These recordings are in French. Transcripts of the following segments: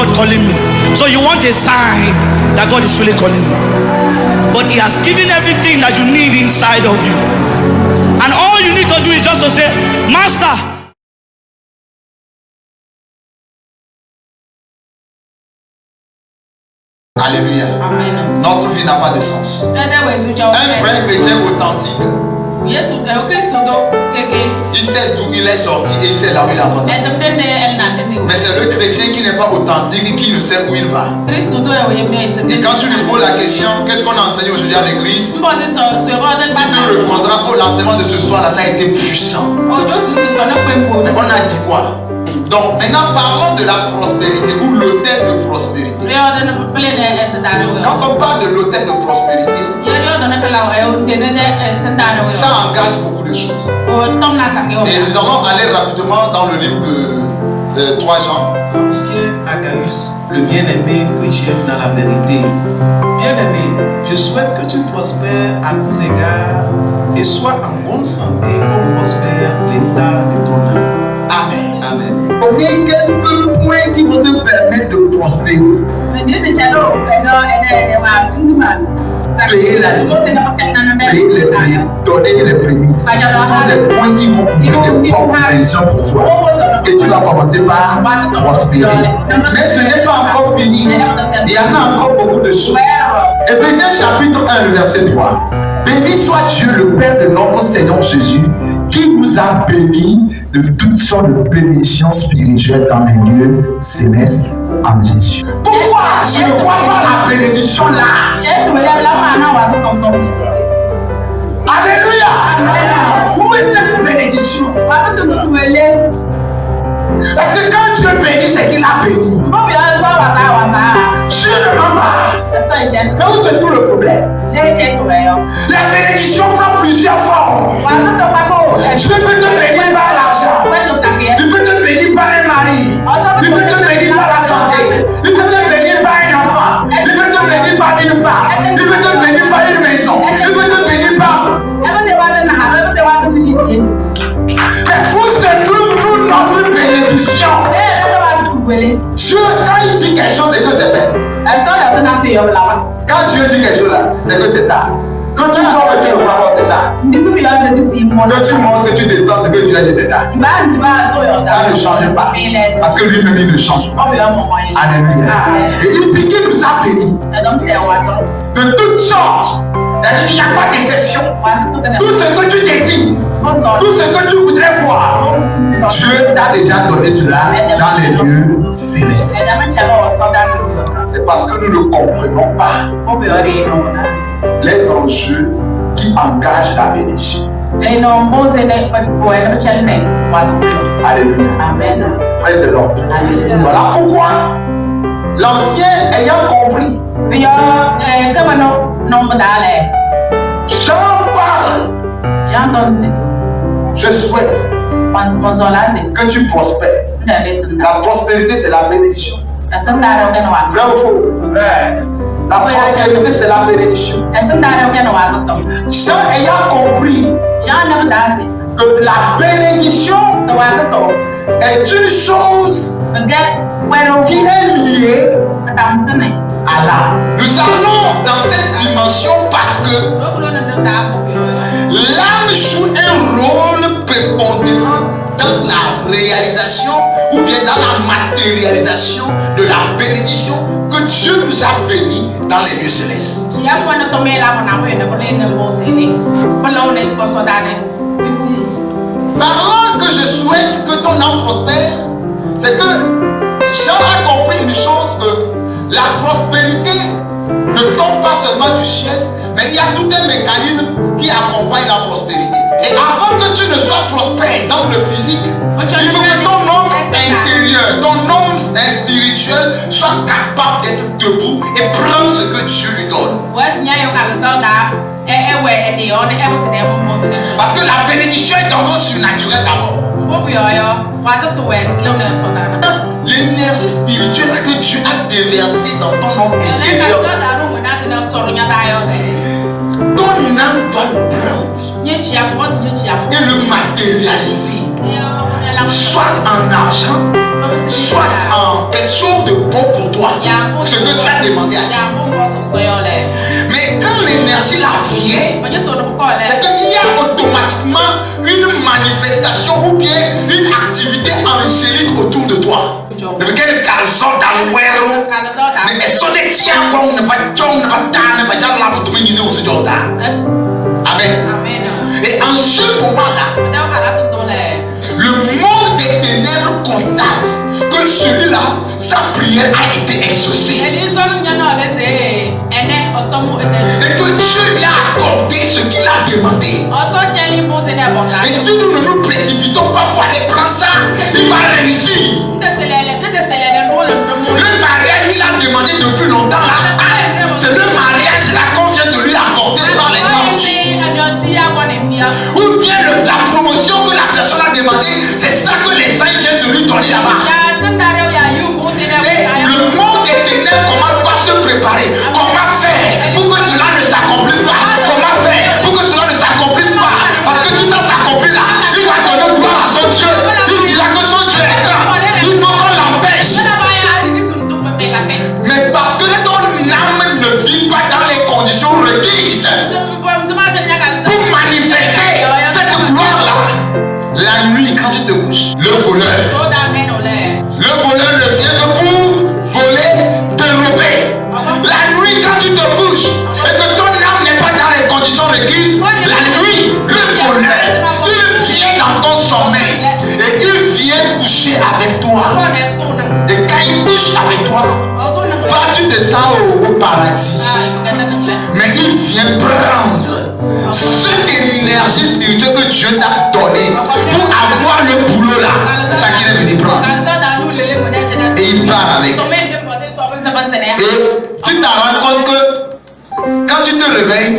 God calling me? So you want a sign that God is really calling you. But He has given everything that you need inside of you. And all you need to do is just to say, Master. Alléluia. Amen. Notre vie n'a pas de sens. Un vrai chrétien authentique, il sait d'où il est sorti et il sait là où il est en train d'aller. Mais c'est le chrétien qui n'est pas authentique et qui ne sait où il va. Et quand tu lui poses la question, qu'est-ce qu'on a enseigné aujourd'hui à l'église, il te répondra, oh, l'enseignement de ce soir là, ça a été puissant. Mais on a dit quoi? Donc maintenant parlons de la prospérité ou l'autel de prospérité. Quand on parle de l'autel de prospérité, ça engage beaucoup de choses. Et nous allons aller rapidement dans le livre de 3 Jean. Ancien Agabus, le bien-aimé que j'aime dans la vérité. Bien-aimé, je souhaite que tu prospères à tous égards et sois en bonne santé comme prospère l'état de ton âme. Amen. Amen. Donnez quelques points qui vont te permettre de prospérer. Payer la dîme, payer les prix, donner les prémices. Ce sont des points qui vont ouvrir des portes de bénédiction pour toi. Et tu vas commencer par prospérer. Mais ce n'est pas encore fini. Il y en a encore beaucoup de choses. Éphésiens chapitre 1, le verset 3. Béni soit Dieu, le Père de notre Seigneur Jésus, qui nous a bénis de toutes sortes de bénédictions spirituelles dans les lieux célestes en Jésus. Pourquoi je ne crois pas la bénédiction là? Alléluia! Où est cette bénédiction? Parce que quand Dieu bénit, c'est qu'il a béni. Dieu ne ment pas. Mais où se trouve le problème? La bénédiction prend plusieurs formes. Dieu peut te bénir par l'argent. Il peut te bénir par un mari. Il peut te bénir par la santé. Il peut te bénir par un enfant. Il peut te bénir par une femme. Il peut te bénir par une maison. Il peut te bénir par... Mais où se trouve toute notre bénédiction? Dieu, quand il dit quelque chose, c'est que c'est fait. Quand Dieu dit quelque chose là, c'est que c'est ça. Quand tu crois que tu ne crois pas, c'est ça. Quand tu montes et tu descends, ce que tu as dit, c'est ça. Ça ne change pas. Parce que lui-même, il ne change pas. Alléluia. Et il dit qu'il nous a bénis de toutes sortes. C'est-à-dire qu'il n'y a pas d'exception. Tout ce que tu désires, tout ce que tu voudrais voir, Dieu t'a déjà donné cela dans les lieux célestes. C'est parce que nous ne comprenons pas les enjeux qui engagent la bénédiction. Alléluia. Amen. Praise the Lord. Voilà pourquoi l'ancien ayant compris, Jean parle. Je souhaite que tu prospères. La prospérité, c'est la bénédiction. Vrai ou faux? La prospérité, c'est la bénédiction. Jean ayant compris que la bénédiction est une chose qui est liée à l'âme. Nous allons dans cette dimension parce que l'âme joue un rôle prépondérant dans la réalisation ou bien dans la matérialisation de la bénédiction que Dieu nous a bénis dans les lieux célestes. Parlant que je souhaite que ton âme prospère, c'est que Jean a compris une chose, que la prospérité ne tombe pas seulement du ciel, mais il y a tout un mécanisme qui accompagne la prospérité. Et avant que tu ne sois prospère dans le physique, il faut que ton homme intérieur, ton homme spirituel soit capable d'être debout et prendre ce que Dieu lui donne. Parce que la bénédiction est d'ordre surnaturel d'abord. L'énergie spirituelle que Dieu a déversée dans ton homme intérieur, ton âme doit le prendre et le matérialiser, soit en argent, soit en quelque chose de bon pour Le week-end calzon dans le wéro. Mais est-ce que tu tiens compte de pas John, ne pas Dan, ne pas John, la route de l'idée aussi Jordan. Amen. Et en ce moment-là, le monde des ténèbres constate que celui-là, sa prière a été exaucée. Et que Dieu lui a accordé ce qu'il a demandé. Et si nous ne nous précipitons pas pour aller prendre ça, il va réussir. Le mariage qu'il a demandé depuis longtemps là, c'est le mariage là qu'on vient de lui apporter par les anges. Ou bien la promotion que la personne a demandé, c'est ça que les anges viennent de lui donner là-bas. Et le monde des ténèbres commence par se préparer. Comment faire pour que cela ne s'accomplisse pas? Comment faire pour que cela ne s'accomplisse pas? Parce que si ça s'accomplit là, il va donner gloire à son Dieu. Il dira que son Dieu est grand. Il faut qu'on l'empêche. Mais parce que ton âme ne vit pas dans les conditions requises pour manifester cette gloire-là, la nuit quand tu te couches, le voleur ne vient que pour voler, dérober. La nuit quand tu te couches et que ton âme n'est pas dans les conditions requises, la nuit, le voleur, il vient dans ton sommeil et il vient coucher avec toi. Et quand il couche avec toi, toi tu descends au paradis. Mais il vient prendre cette énergie spirituelle que Dieu t'a donnée pour avoir le boulot là. C'est ça qu'il est venu prendre. Et il part avec. Et tu t'en rends compte que quand tu te réveilles,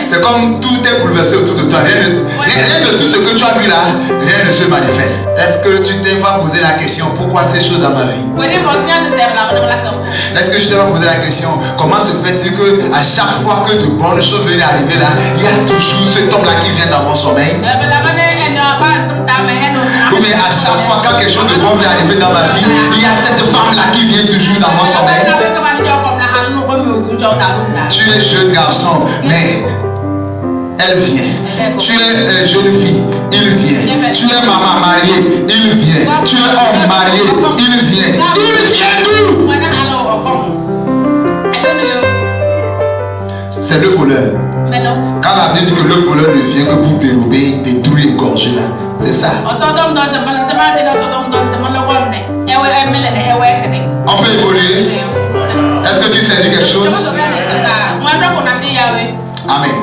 c'est comme tout est bouleversé autour de toi. Rien de tout ce que tu as vu là, rien ne se manifeste. Est-ce que tu t'es pas posé la question, pourquoi ces choses dans ma vie? Est-ce que je t'ai pas posé la question, comment se fait-il que à chaque fois que de bonnes choses viennent arriver là, il y a toujours cet homme là qui vient dans mon sommeil? Ou bien à chaque fois quand quelque chose de bon vient arriver dans ma vie, il y a cette femme là qui vient toujours dans mon sommeil? Tu es jeune garçon, mais elle vient. Tu es jeune fille, il vient. Tu es maman mariée, il vient. Tu es homme marié, il vient. Il vient d'où? C'est le voleur. Quand la Bible dit que le voleur ne vient que pour dérober, détruire, égorger là, c'est ça. On peut évoluer. Est-ce que tu saisis quelque chose? Amen.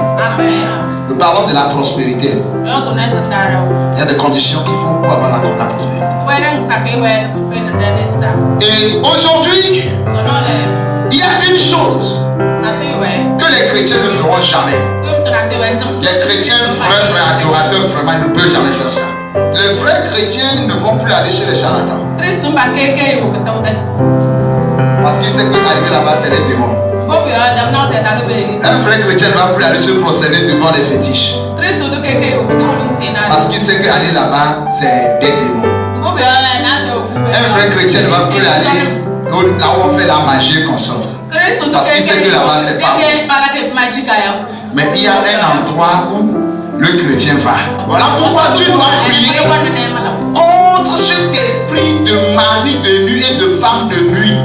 Nous parlons de la prospérité. Il y a des conditions qu'il faut pour avoir la prospérité. Et aujourd'hui, il y a une chose que les chrétiens ne feront jamais. Les chrétiens, frères adorateurs, vraiment ne peuvent jamais faire ça. Les vrais chrétiens ne vont plus aller chez les charlatans. Parce qu'ils savent qu'arriver là-bas, c'est les démons. Un vrai chrétien ne va plus aller se prosterner devant les fétiches. Parce qu'il sait qu'aller là-bas, c'est des démons. Un vrai chrétien ne va plus aller là où on fait la magie qu'on sort. Parce qu'il sait que là-bas, c'est pas bon. Mais il y a un endroit où le chrétien va. Voilà pourquoi tu dois prier contre cet esprit de mari de nuit et de femme de nuit.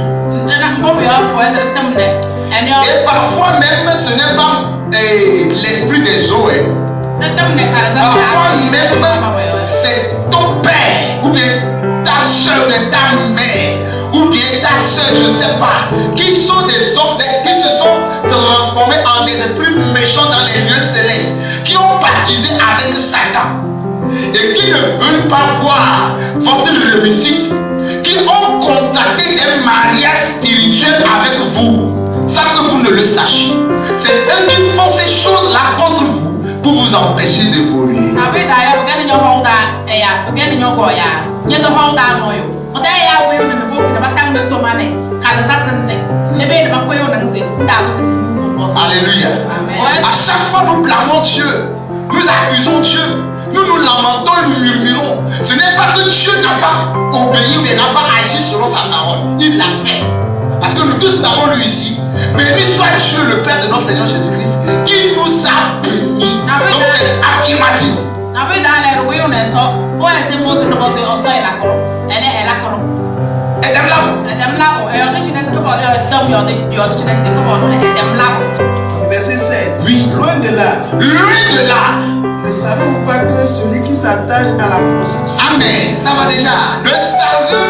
Et parfois même, ce n'est pas l'esprit des eaux. Parfois même, c'est ton père, ou bien ta soeur de ta mère, ou bien ta soeur, je ne sais pas, qui sont des hommes qui se sont transformés en des esprits méchants dans les lieux célestes, qui ont baptisé avec Satan, et qui ne veulent pas voir votre réussite, qui ont contracté des mariages spirituels avec vous, sans que vous ne le sachiez. C'est eux qui font ces choses-là contre vous pour vous empêcher d'évoluer. Alléluia. À chaque fois nous blâmons Dieu, nous accusons Dieu, nous nous lamentons et nous murmurons. Ce n'est pas que Dieu n'a pas obéi ou n'a pas agi selon sa parole. Il l'a fait. Parce que nous tous avons lu ici. Béni soit Dieu, le Père de notre Seigneur Jésus-Christ, qui nous a bénis. Donc c'est affirmatif. Verset 7. Oui. Loin de là. Loin de là. Ne savez-vous pas que celui qui s'attache à la prostitution. Amen. Ça va déjà. Ne savez